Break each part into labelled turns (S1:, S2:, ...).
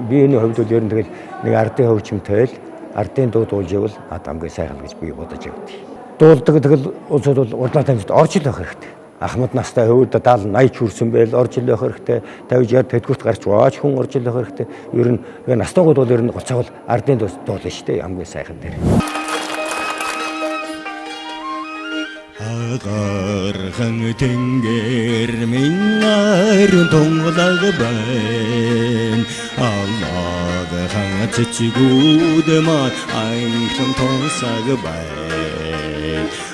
S1: биений хувьд бол ер нь тэгэл нэг ардын хөгжимтэй л ардын дуу дуулж явал хамгийн сайхан гэж би бодож явдгийг. Дуулдаг тэгэл улсууд бол урдлаа тамирчид орж ил байх хэрэгтэй. Ахмад настай хөвд 70 80 хүрсэн байл орж ил байх хэрэгтэй. 50 60 тэдгүрт гарч ваач хүн орж ил байх хэрэгтэй. Ер нь настайгууд бол ер нь гоцоогол ардын дуулна шүү дээ хамгийн сайхан дээр.
S2: Агархан тэнгэр минар тонглаг байна. Аллаг хан цэцгүүд маа айхан тонсаг байна.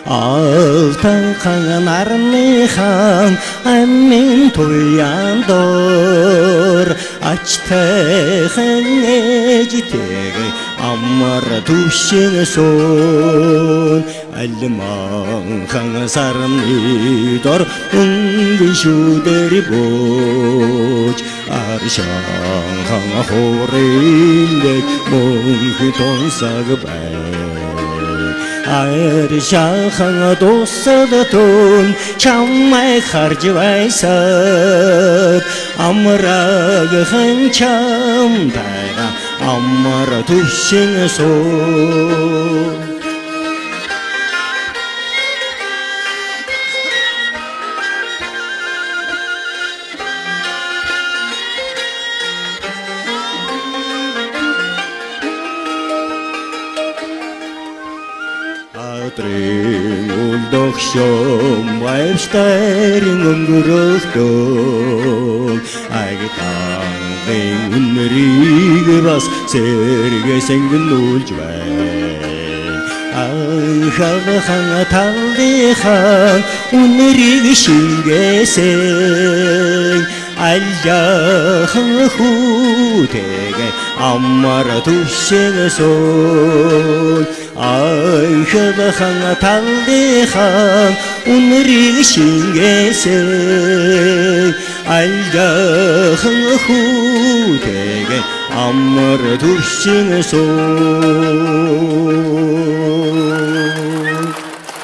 S2: Алтан хан нарны хан амин туян дор ачтайхан ээжтэйг амар түшин сон алман хан сарны дор өнгөн шүдэр бууж аршан хан хоориндэг мөнх тонсаг байна. Аршахан дусадтун чамай харж байсад амраг хан чамтайга амар түшин сон Uldochshom Weibstein unguröchtom Aigetang unrige was serge sengen uljwein Aichadachan ataldechan unrige shingeseng Aljachan chutege ammar tushen sol Aichadachan ataldechan unrige shingeseng Aljachan chutege ammar tushen sol